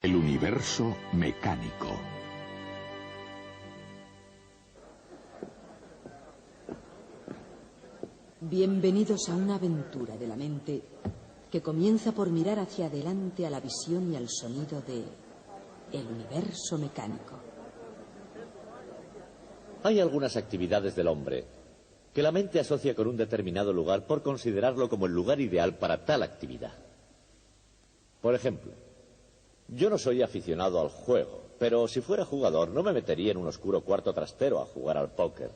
El universo mecánico. Bienvenidos a una aventura de la mente que comienza por mirar hacia adelante a la visión y al sonido de el universo mecánico. Hay algunas actividades del hombre que la mente asocia con un determinado lugar por considerarlo como el lugar ideal para tal actividad. Por ejemplo, yo no soy aficionado al juego, pero si fuera jugador no me metería en un oscuro cuarto trastero a jugar al póker.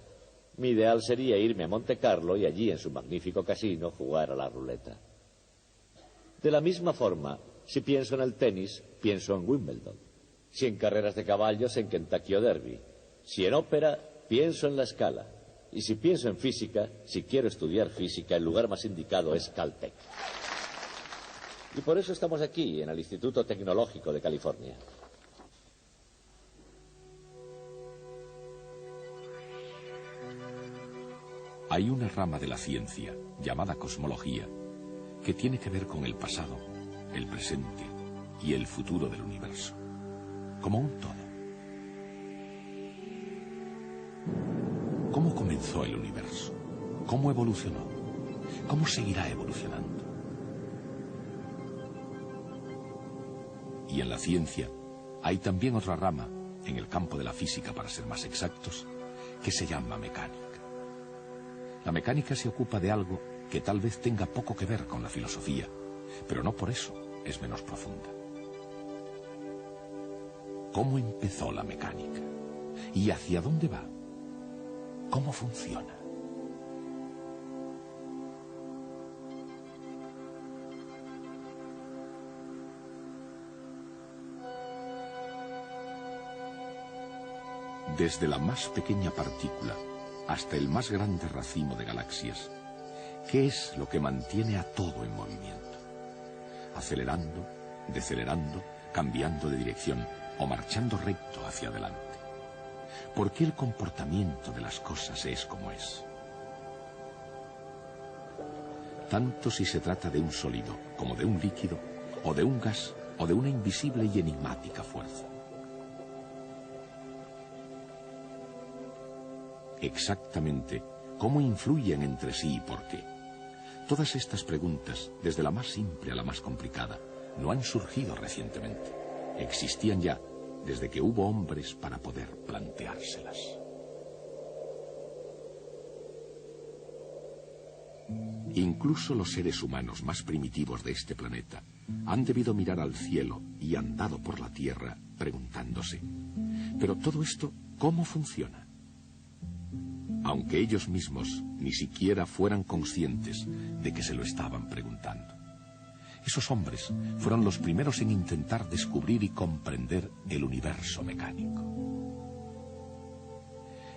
Mi ideal sería irme a Monte Carlo y allí en su magnífico casino jugar a la ruleta. De la misma forma, si pienso en el tenis, pienso en Wimbledon. Si en carreras de caballos, en Kentucky o Derby. Si en ópera, pienso en La Scala. Y si pienso en física, si quiero estudiar física, el lugar más indicado es Caltech. Y por eso estamos aquí, en el Instituto Tecnológico de California. Hay una rama de la ciencia, llamada cosmología, que tiene que ver con el pasado, el presente y el futuro del universo, como un todo. ¿Cómo comenzó el universo? ¿Cómo evolucionó? ¿Cómo seguirá evolucionando? Y en la ciencia hay también otra rama, en el campo de la física para ser más exactos, que se llama mecánica. La mecánica se ocupa de algo que tal vez tenga poco que ver con la filosofía, pero no por eso es menos profunda. ¿Cómo empezó la mecánica? ¿Y hacia dónde va? ¿Cómo funciona? Desde la más pequeña partícula hasta el más grande racimo de galaxias, ¿qué es lo que mantiene a todo en movimiento? Acelerando, decelerando, cambiando de dirección o marchando recto hacia adelante. ¿Por qué el comportamiento de las cosas es como es? Tanto si se trata de un sólido como de un líquido, o de un gas, o de una invisible y enigmática fuerza. Exactamente, ¿cómo influyen entre sí y por qué? Todas estas preguntas, desde la más simple a la más complicada, no han surgido recientemente. Existían ya desde que hubo hombres para poder planteárselas. Incluso los seres humanos más primitivos de este planeta han debido mirar al cielo y andado por la tierra preguntándose, ¿pero todo esto cómo funciona? Aunque ellos mismos ni siquiera fueran conscientes de que se lo estaban preguntando. Esos hombres fueron los primeros en intentar descubrir y comprender el universo mecánico.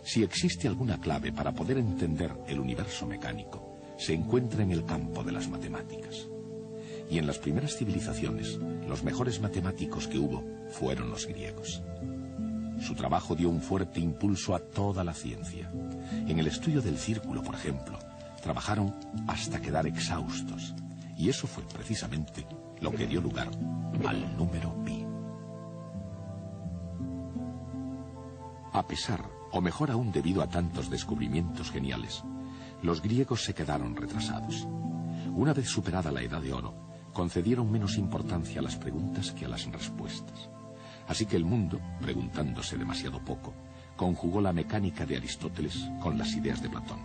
Si existe alguna clave para poder entender el universo mecánico, se encuentra en el campo de las matemáticas. Y en las primeras civilizaciones, los mejores matemáticos que hubo fueron los griegos. Su trabajo dio un fuerte impulso a toda la ciencia. En el estudio del círculo, por ejemplo, trabajaron hasta quedar exhaustos. Y eso fue precisamente lo que dio lugar al número pi. A pesar, o mejor aún debido a tantos descubrimientos geniales, los griegos se quedaron retrasados. Una vez superada la Edad de Oro, concedieron menos importancia a las preguntas que a las respuestas. Así que el mundo, preguntándose demasiado poco, conjugó la mecánica de Aristóteles con las ideas de Platón.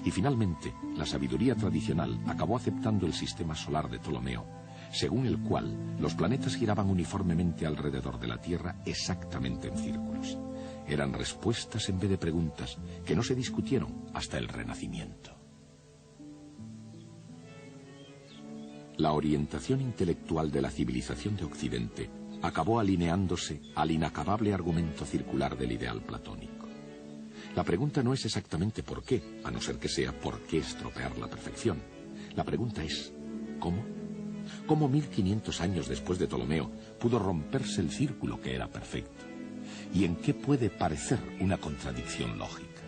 Y finalmente, la sabiduría tradicional acabó aceptando el sistema solar de Ptolomeo, según el cual los planetas giraban uniformemente alrededor de la Tierra exactamente en círculos. Eran respuestas en vez de preguntas que no se discutieron hasta el Renacimiento. La orientación intelectual de la civilización de Occidente acabó alineándose al inacabable argumento circular del ideal platónico. La pregunta no es exactamente por qué, a no ser que sea por qué estropear la perfección. La pregunta es, ¿cómo? ¿Cómo 1500 años después de Ptolomeo pudo romperse el círculo que era perfecto? ¿Y en qué puede parecer una contradicción lógica?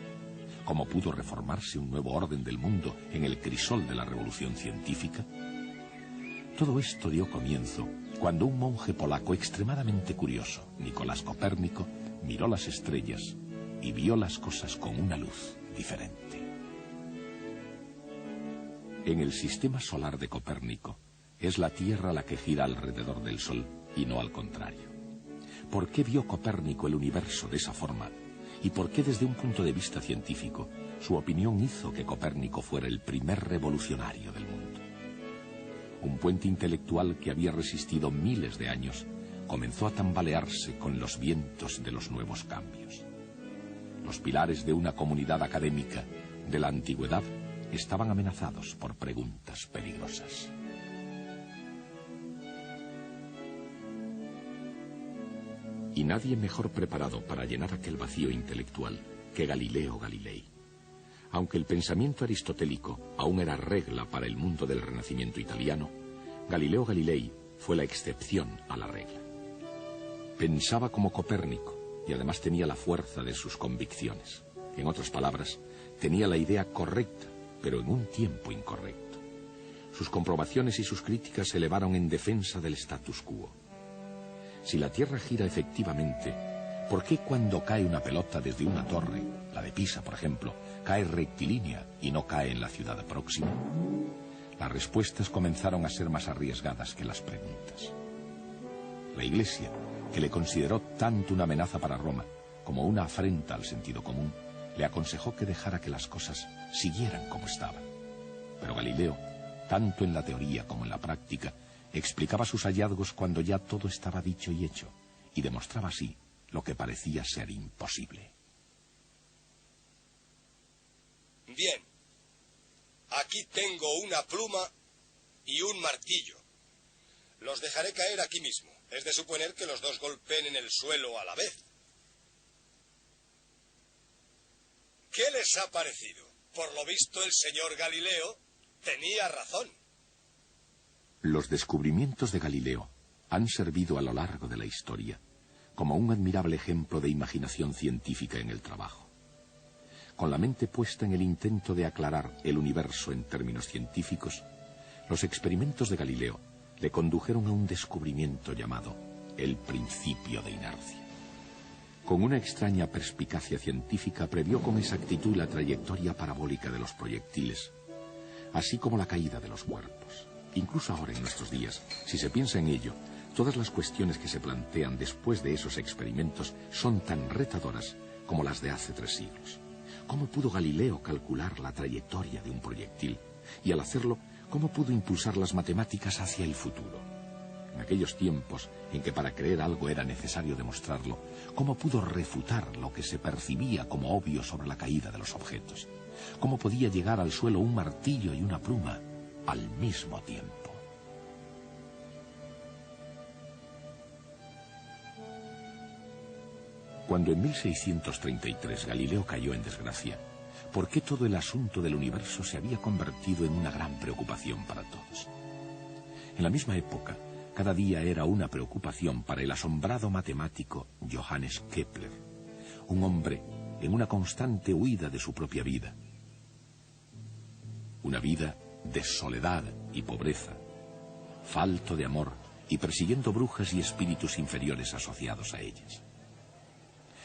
¿Cómo pudo reformarse un nuevo orden del mundo en el crisol de la revolución científica? Todo esto dio comienzo cuando un monje polaco extremadamente curioso, Nicolás Copérnico, miró las estrellas y vio las cosas con una luz diferente. En el sistema solar de Copérnico, es la Tierra la que gira alrededor del Sol y no al contrario. ¿Por qué vio Copérnico el universo de esa forma? ¿Y por qué desde un punto de vista científico su opinión hizo que Copérnico fuera el primer revolucionario del mundo? Un puente intelectual que había resistido miles de años comenzó a tambalearse con los vientos de los nuevos cambios. Los pilares de una comunidad académica de la antigüedad estaban amenazados por preguntas peligrosas. Y nadie mejor preparado para llenar aquel vacío intelectual que Galileo Galilei. Aunque el pensamiento aristotélico aún era regla para el mundo del Renacimiento italiano, Galileo Galilei fue la excepción a la regla. Pensaba como Copérnico y además tenía la fuerza de sus convicciones. En otras palabras, tenía la idea correcta, pero en un tiempo incorrecto. Sus comprobaciones y sus críticas se elevaron en defensa del status quo. Si la Tierra gira efectivamente, ¿por qué cuando cae una pelota desde una torre, la de Pisa, por ejemplo, cae rectilínea y no cae en la ciudad próxima? Las respuestas comenzaron a ser más arriesgadas que las preguntas. La Iglesia, que le consideró tanto una amenaza para Roma como una afrenta al sentido común, le aconsejó que dejara que las cosas siguieran como estaban. Pero Galileo, tanto en la teoría como en la práctica, explicaba sus hallazgos cuando ya todo estaba dicho y hecho, y demostraba así lo que parecía ser imposible. Bien, aquí tengo una pluma y un martillo. Los dejaré caer aquí mismo. Es de suponer que los dos golpeen en el suelo a la vez. ¿Qué les ha parecido? Por lo visto, el señor Galileo tenía razón. Los descubrimientos de Galileo han servido a lo largo de la historia como un admirable ejemplo de imaginación científica en el trabajo. Con la mente puesta en el intento de aclarar el universo en términos científicos, los experimentos de Galileo le condujeron a un descubrimiento llamado el principio de inercia. Con una extraña perspicacia científica previó con exactitud la trayectoria parabólica de los proyectiles, así como la caída de los cuerpos. Incluso ahora en nuestros días, si se piensa en ello, todas las cuestiones que se plantean después de esos experimentos son tan retadoras como las de hace 3 siglos. ¿Cómo pudo Galileo calcular la trayectoria de un proyectil? Y al hacerlo, ¿cómo pudo impulsar las matemáticas hacia el futuro? En aquellos tiempos en que para creer algo era necesario demostrarlo, ¿cómo pudo refutar lo que se percibía como obvio sobre la caída de los objetos? ¿Cómo podía llegar al suelo un martillo y una pluma al mismo tiempo? Cuando en 1633 Galileo cayó en desgracia, ¿por qué todo el asunto del universo se había convertido en una gran preocupación para todos? En la misma época, cada día era una preocupación para el asombrado matemático Johannes Kepler, un hombre en una constante huida de su propia vida. Una vida de soledad y pobreza, falto de amor y persiguiendo brujas y espíritus inferiores asociados a ellas.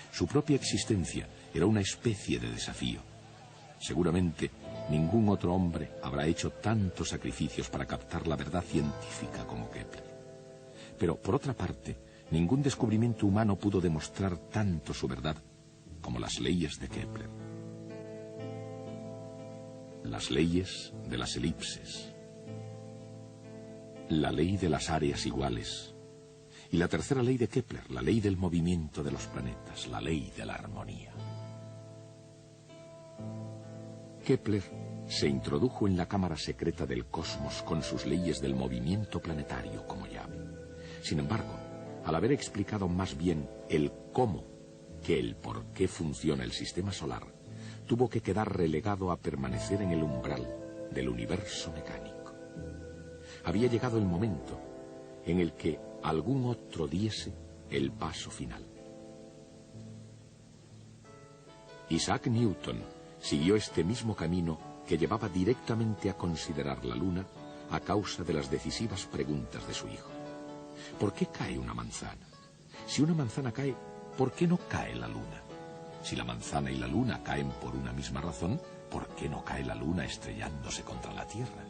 Su propia existencia era una especie de desafío. Seguramente ningún otro hombre habrá hecho tantos sacrificios para captar la verdad científica como Kepler. Pero, por otra parte, ningún descubrimiento humano pudo demostrar tanto su verdad como las leyes de Kepler. Las leyes de las elipses, la ley de las áreas iguales, y la tercera ley de Kepler, la ley del movimiento de los planetas, la ley de la armonía. Kepler se introdujo en la cámara secreta del cosmos con sus leyes del movimiento planetario como llave. Sin embargo, al haber explicado más bien el cómo que el por qué funciona el sistema solar, tuvo que quedar relegado a permanecer en el umbral del universo mecánico. Había llegado el momento en el que algún otro diese el paso final. Isaac Newton siguió este mismo camino que llevaba directamente a considerar la Luna a causa de las decisivas preguntas de su hijo. ¿Por qué cae una manzana? Si una manzana cae, ¿por qué no cae la luna? Si la manzana y la luna caen por una misma razón, ¿por qué no cae la luna estrellándose contra la Tierra?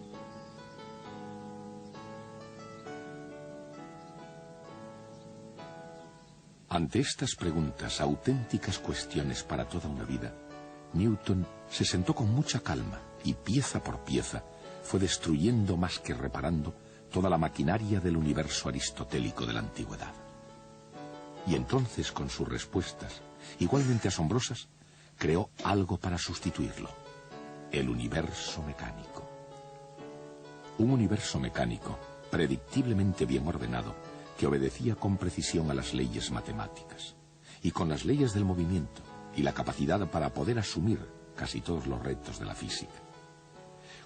Ante estas preguntas, auténticas cuestiones para toda una vida, Newton se sentó con mucha calma y pieza por pieza fue destruyendo más que reparando toda la maquinaria del universo aristotélico de la antigüedad. Y entonces, con sus respuestas, igualmente asombrosas, creó algo para sustituirlo: el universo mecánico. Un universo mecánico, predictiblemente bien ordenado, que obedecía con precisión a las leyes matemáticas, y con las leyes del movimiento y la capacidad para poder asumir casi todos los retos de la física.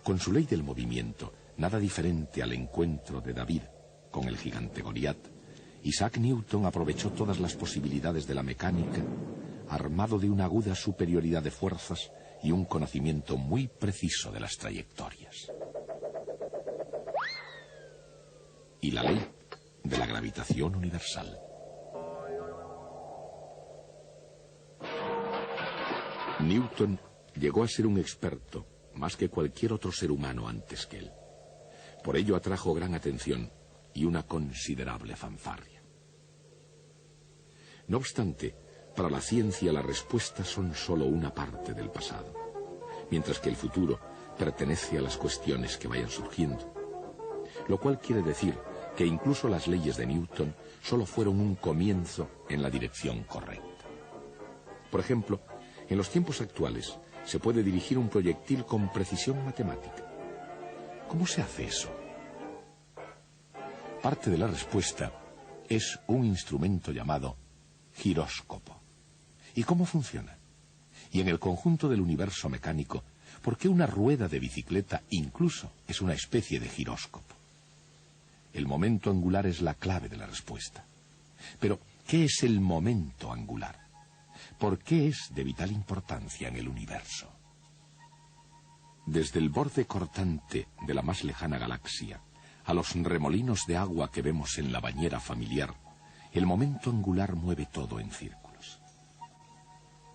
Con su ley del movimiento, nada diferente al encuentro de David con el gigante Goliat, Isaac Newton aprovechó todas las posibilidades de la mecánica, armado de una aguda superioridad de fuerzas y un conocimiento muy preciso de las trayectorias. Y la ley de la gravitación universal. Newton llegó a ser un experto más que cualquier otro ser humano antes que él. Por ello atrajo gran atención y una considerable fanfarria. No obstante, para la ciencia las respuestas son solo una parte del pasado, mientras que el futuro pertenece a las cuestiones que vayan surgiendo. Lo cual quiere decir que incluso las leyes de Newton solo fueron un comienzo en la dirección correcta. Por ejemplo, en los tiempos actuales se puede dirigir un proyectil con precisión matemática. ¿Cómo se hace eso? Parte de la respuesta es un instrumento llamado giróscopo. ¿Y cómo funciona? Y en el conjunto del universo mecánico, ¿por qué una rueda de bicicleta incluso es una especie de giróscopo? El momento angular es la clave de la respuesta. Pero, ¿qué es el momento angular? ¿Por qué es de vital importancia en el universo? Desde el borde cortante de la más lejana galaxia a los remolinos de agua que vemos en la bañera familiar, el momento angular mueve todo en círculos.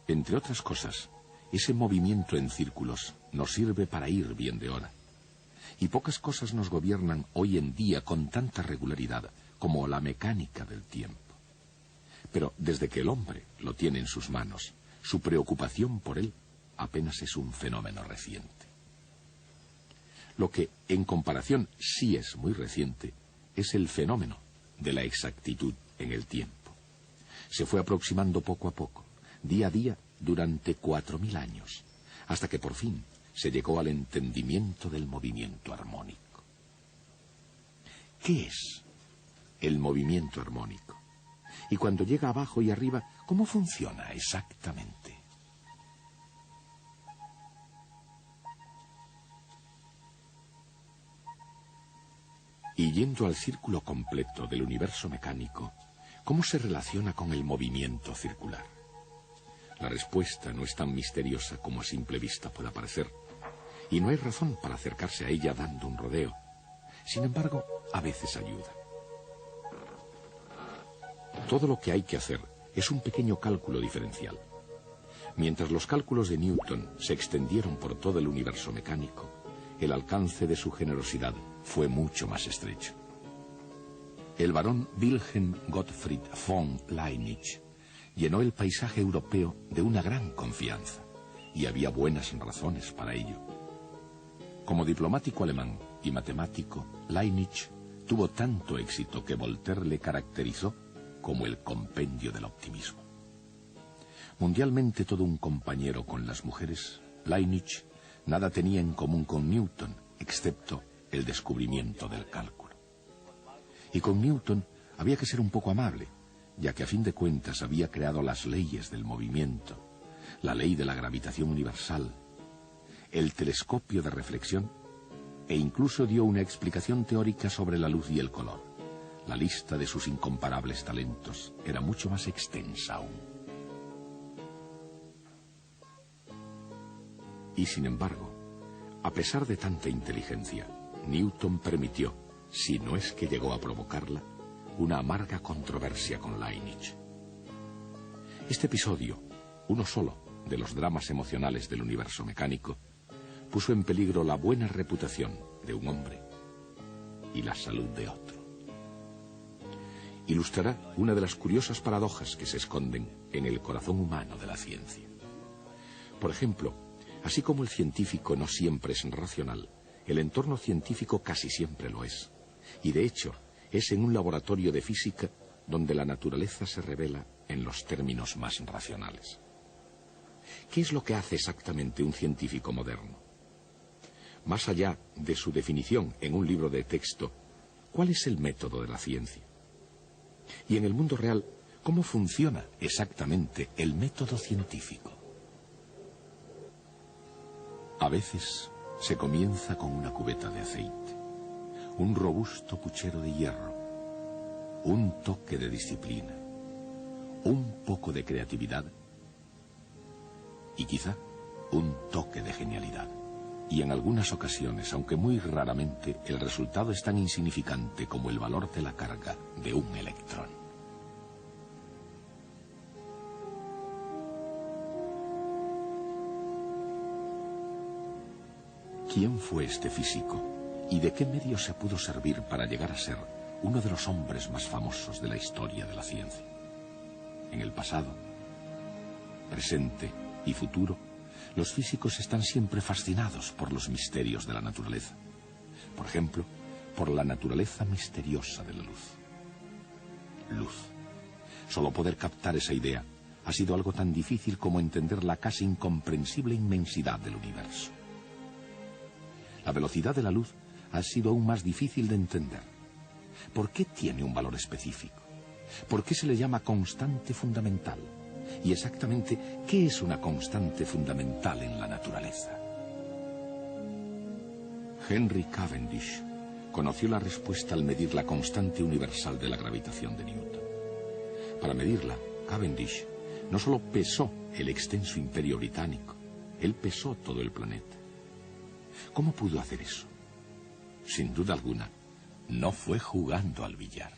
Entre otras cosas, ese movimiento en círculos nos sirve para ir bien de hora. Y pocas cosas nos gobiernan hoy en día con tanta regularidad como la mecánica del tiempo. Pero desde que el hombre lo tiene en sus manos, su preocupación por él apenas es un fenómeno reciente. Lo que, en comparación, sí es muy reciente, es el fenómeno de la exactitud en el tiempo. Se fue aproximando poco a poco, día a día, durante 4000 años, hasta que por fin se llegó al entendimiento del movimiento armónico. ¿Qué es el movimiento armónico? Y cuando llega abajo y arriba, ¿cómo funciona exactamente? Y yendo al círculo completo del universo mecánico, ¿cómo se relaciona con el movimiento circular? La respuesta no es tan misteriosa como a simple vista pueda parecer, y no hay razón para acercarse a ella dando un rodeo. Sin embargo, a veces ayuda. Todo lo que hay que hacer es un pequeño cálculo diferencial. Mientras los cálculos de Newton se extendieron por todo el universo mecánico, el alcance de su generosidad fue mucho más estrecho. El barón Wilhelm Gottfried von Leibniz llenó el paisaje europeo de una gran confianza, y había buenas razones para ello. Como diplomático alemán y matemático, Leibniz tuvo tanto éxito que Voltaire le caracterizó como el compendio del optimismo. Mundialmente todo un compañero con las mujeres, Leibniz nada tenía en común con Newton, excepto el descubrimiento del cálculo. Y con Newton había que ser un poco amable, ya que a fin de cuentas había creado las leyes del movimiento, la ley de la gravitación universal, el telescopio de reflexión, e incluso dio una explicación teórica sobre la luz y el color. La lista de sus incomparables talentos era mucho más extensa aún. Y sin embargo, a pesar de tanta inteligencia, Newton permitió, si no es que llegó a provocarla, una amarga controversia con Lainich. Este episodio, uno solo de los dramas emocionales del universo mecánico, puso en peligro la buena reputación de un hombre y la salud de otro. Ilustrará una de las curiosas paradojas que se esconden en el corazón humano de la ciencia. Por ejemplo, así como el científico no siempre es racional, el entorno científico casi siempre lo es. Y de hecho, es en un laboratorio de física donde la naturaleza se revela en los términos más racionales. ¿Qué es lo que hace exactamente un científico moderno? Más allá de su definición en un libro de texto, ¿cuál es el método de la ciencia? Y en el mundo real, ¿cómo funciona exactamente el método científico? A veces se comienza con una cubeta de aceite, un robusto puchero de hierro, un toque de disciplina, un poco de creatividad y quizá un toque de genialidad. Y en algunas ocasiones, aunque muy raramente, el resultado es tan insignificante como el valor de la carga de un electrón. ¿Quién fue este físico y de qué medio se pudo servir para llegar a ser uno de los hombres más famosos de la historia de la ciencia? En el pasado, presente y futuro, los físicos están siempre fascinados por los misterios de la naturaleza. Por ejemplo, por la naturaleza misteriosa de la luz. Luz. Solo poder captar esa idea ha sido algo tan difícil como entender la casi incomprensible inmensidad del universo. La velocidad de la luz ha sido aún más difícil de entender. ¿Por qué tiene un valor específico? ¿Por qué se le llama constante fundamental? Y exactamente, ¿qué es una constante fundamental en la naturaleza? Henry Cavendish conoció la respuesta al medir la constante universal de la gravitación de Newton. Para medirla, Cavendish no solo pesó el extenso imperio británico, él pesó todo el planeta. ¿Cómo pudo hacer eso? Sin duda alguna, no fue jugando al billar.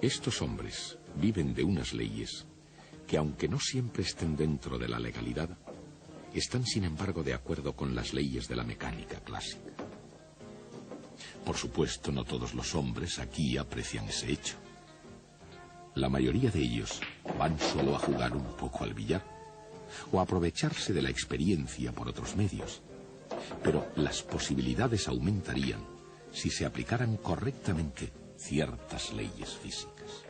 Estos hombres viven de unas leyes que, aunque no siempre estén dentro de la legalidad, están sin embargo de acuerdo con las leyes de la mecánica clásica. Por supuesto, no todos los hombres aquí aprecian ese hecho. La mayoría de ellos van solo a jugar un poco al billar o a aprovecharse de la experiencia por otros medios. Pero las posibilidades aumentarían si se aplicaran correctamente ciertas leyes físicas.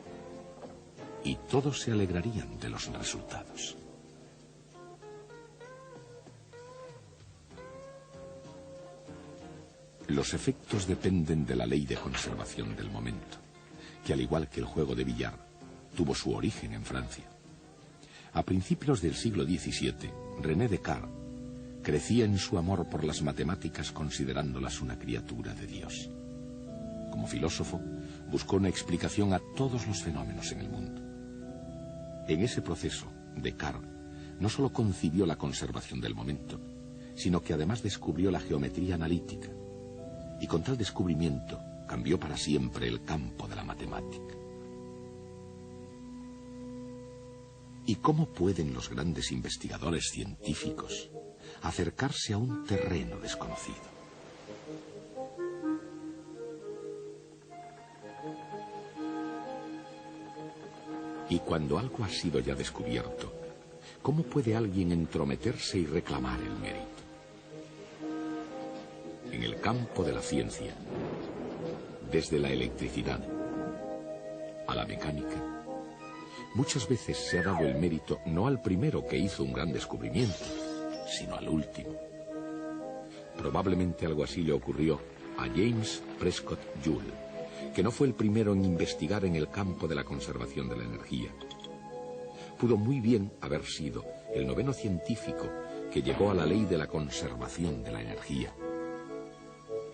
Y todos se alegrarían de los resultados. Los efectos dependen de la ley de conservación del momento, que al igual que el juego de billar, tuvo su origen en Francia. A principios del siglo XVII, René Descartes crecía en su amor por las matemáticas considerándolas una criatura de Dios. Como filósofo, buscó una explicación a todos los fenómenos en el mundo. En ese proceso, Descartes no solo concibió la conservación del momento, sino que además descubrió la geometría analítica, y con tal descubrimiento cambió para siempre el campo de la matemática. ¿Y cómo pueden los grandes investigadores científicos acercarse a un terreno desconocido? Y cuando algo ha sido ya descubierto, ¿cómo puede alguien entrometerse y reclamar el mérito? En el campo de la ciencia, desde la electricidad a la mecánica, muchas veces se ha dado el mérito no al primero que hizo un gran descubrimiento, sino al último. Probablemente algo así le ocurrió a James Prescott Joule, que no fue el primero en investigar en el campo de la conservación de la energía. Pudo muy bien haber sido el noveno científico que llegó a la ley de la conservación de la energía.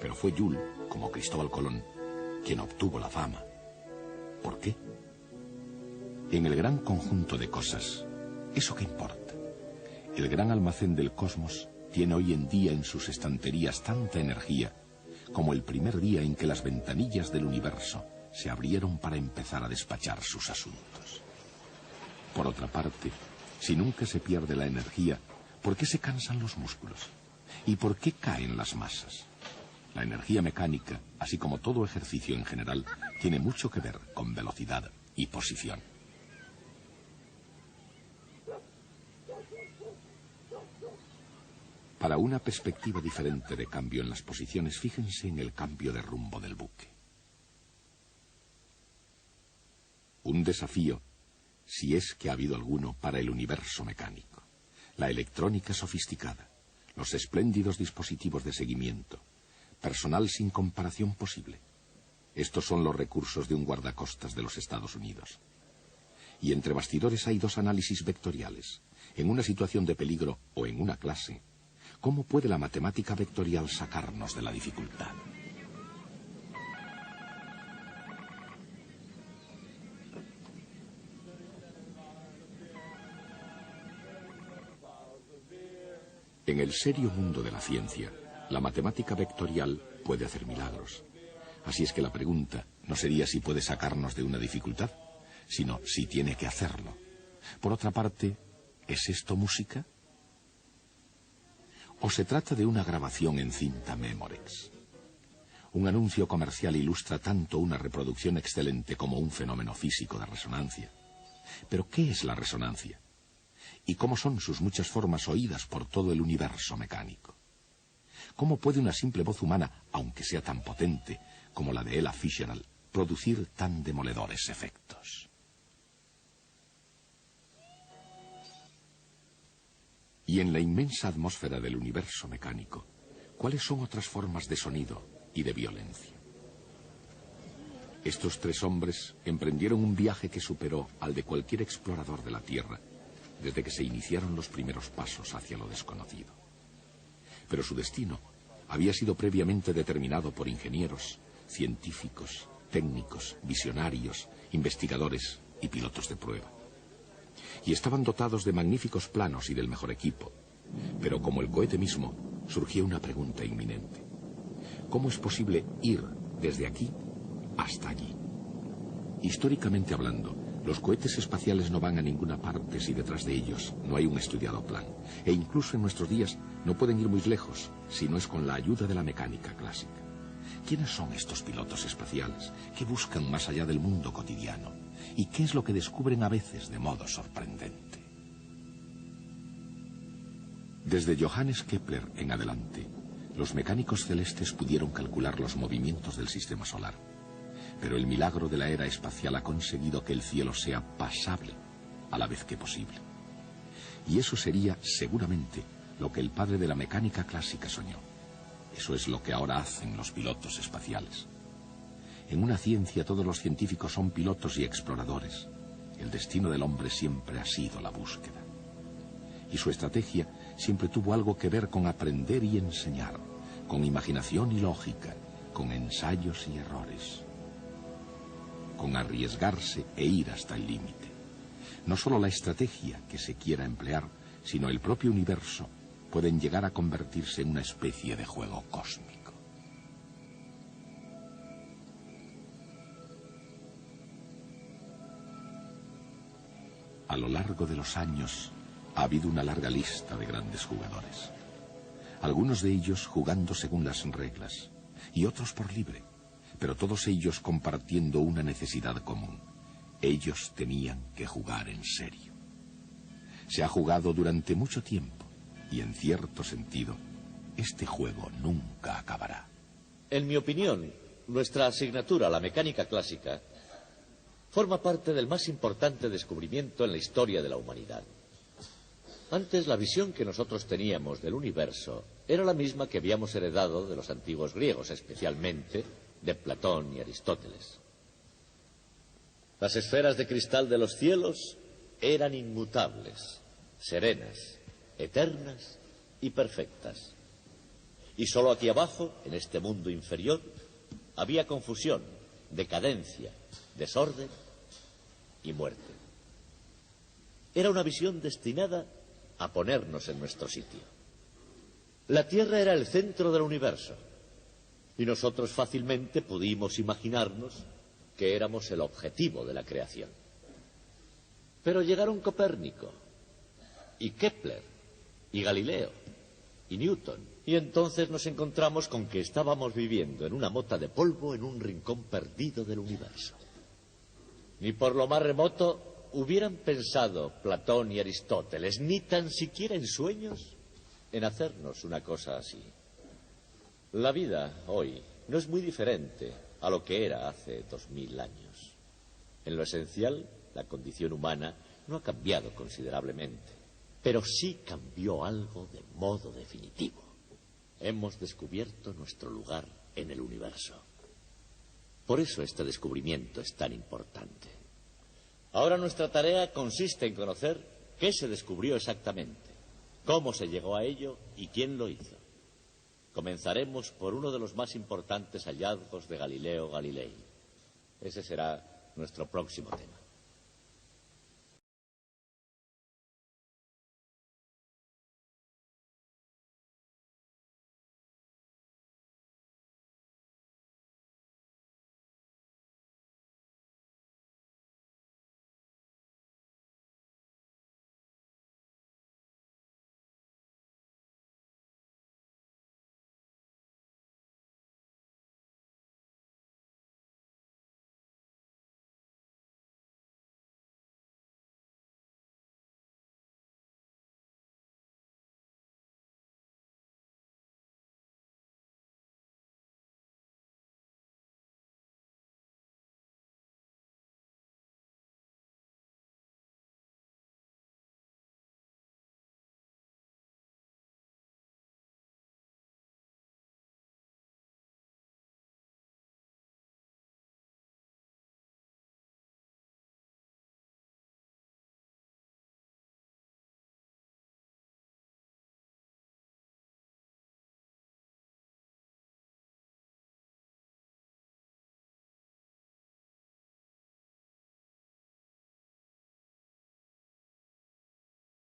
Pero fue Joule, como Cristóbal Colón, quien obtuvo la fama. ¿Por qué? En el gran conjunto de cosas, ¿eso qué importa? El gran almacén del cosmos tiene hoy en día en sus estanterías tanta energía como el primer día en que las ventanillas del universo se abrieron para empezar a despachar sus asuntos. Por otra parte, si nunca se pierde la energía, ¿por qué se cansan los músculos? ¿Y por qué caen las masas? La energía mecánica, así como todo ejercicio en general, tiene mucho que ver con velocidad y posición. Para una perspectiva diferente de cambio en las posiciones, fíjense en el cambio de rumbo del buque. Un desafío, si es que ha habido alguno, para el universo mecánico. La electrónica sofisticada, los espléndidos dispositivos de seguimiento, personal sin comparación posible. Estos son los recursos de un guardacostas de los Estados Unidos. Y entre bastidores hay dos análisis vectoriales. En una situación de peligro o en una clase, ¿cómo puede la matemática vectorial sacarnos de la dificultad? En el serio mundo de la ciencia, la matemática vectorial puede hacer milagros. Así es que la pregunta no sería si puede sacarnos de una dificultad, sino si tiene que hacerlo. Por otra parte, ¿es esto música? ¿O se trata de una grabación en cinta Memorex? Un anuncio comercial ilustra tanto una reproducción excelente como un fenómeno físico de resonancia. ¿Pero qué es la resonancia? ¿Y cómo son sus muchas formas oídas por todo el universo mecánico? ¿Cómo puede una simple voz humana, aunque sea tan potente como la de Ella Fitzgerald, producir tan demoledores efectos? Y en la inmensa atmósfera del universo mecánico, ¿cuáles son otras formas de sonido y de violencia? Estos tres hombres emprendieron un viaje que superó al de cualquier explorador de la Tierra, desde que se iniciaron los primeros pasos hacia lo desconocido. Pero su destino había sido previamente determinado por ingenieros, científicos, técnicos, visionarios, investigadores y pilotos de prueba. Y estaban dotados de magníficos planos y del mejor equipo. Pero como el cohete mismo, surgió una pregunta inminente. ¿Cómo es posible ir desde aquí hasta allí? Históricamente hablando, los cohetes espaciales no van a ninguna parte si detrás de ellos no hay un estudiado plan. E incluso en nuestros días no pueden ir muy lejos si no es con la ayuda de la mecánica clásica. ¿Quiénes son estos pilotos espaciales? ¿Qué buscan más allá del mundo cotidiano? ¿Y qué es lo que descubren a veces de modo sorprendente? Desde Johannes Kepler en adelante, los mecánicos celestes pudieron calcular los movimientos del sistema solar. Pero el milagro de la era espacial ha conseguido que el cielo sea pasable a la vez que posible. Y eso sería, seguramente, lo que el padre de la mecánica clásica soñó. Eso es lo que ahora hacen los pilotos espaciales. En una ciencia todos los científicos son pilotos y exploradores. El destino del hombre siempre ha sido la búsqueda. Y su estrategia siempre tuvo algo que ver con aprender y enseñar, con imaginación y lógica, con ensayos y errores, con arriesgarse e ir hasta el límite. No solo la estrategia que se quiera emplear, sino el propio universo pueden llegar a convertirse en una especie de juego cósmico. A lo largo de los años ha habido una larga lista de grandes jugadores. Algunos de ellos jugando según las reglas y otros por libre, pero todos ellos compartiendo una necesidad común. Ellos tenían que jugar en serio. Se ha jugado durante mucho tiempo y, en cierto sentido, este juego nunca acabará. En mi opinión, nuestra asignatura, la mecánica clásica, forma parte del más importante descubrimiento en la historia de la humanidad. Antes, la visión que nosotros teníamos del universo era la misma que habíamos heredado de los antiguos griegos, especialmente de Platón y Aristóteles. Las esferas de cristal de los cielos eran inmutables, serenas, eternas y perfectas. Y solo aquí abajo, en este mundo inferior, había confusión, decadencia, desorden y muerte. Era una visión destinada a ponernos en nuestro sitio. La Tierra era el centro del universo, y nosotros fácilmente pudimos imaginarnos que éramos el objetivo de la creación. Pero llegaron Copérnico, y Kepler, y Galileo, y Newton, y entonces nos encontramos con que estábamos viviendo en una mota de polvo en un rincón perdido del universo. Ni por lo más remoto hubieran pensado Platón y Aristóteles, ni tan siquiera en sueños, en hacernos una cosa así. La vida hoy no es muy diferente a lo que era hace 2000 años. En lo esencial, la condición humana no ha cambiado considerablemente, pero sí cambió algo de modo definitivo. Hemos descubierto nuestro lugar en el universo. Por eso este descubrimiento es tan importante. Ahora nuestra tarea consiste en conocer qué se descubrió exactamente, cómo se llegó a ello y quién lo hizo. Comenzaremos por uno de los más importantes hallazgos de Galileo Galilei. Ese será nuestro próximo tema.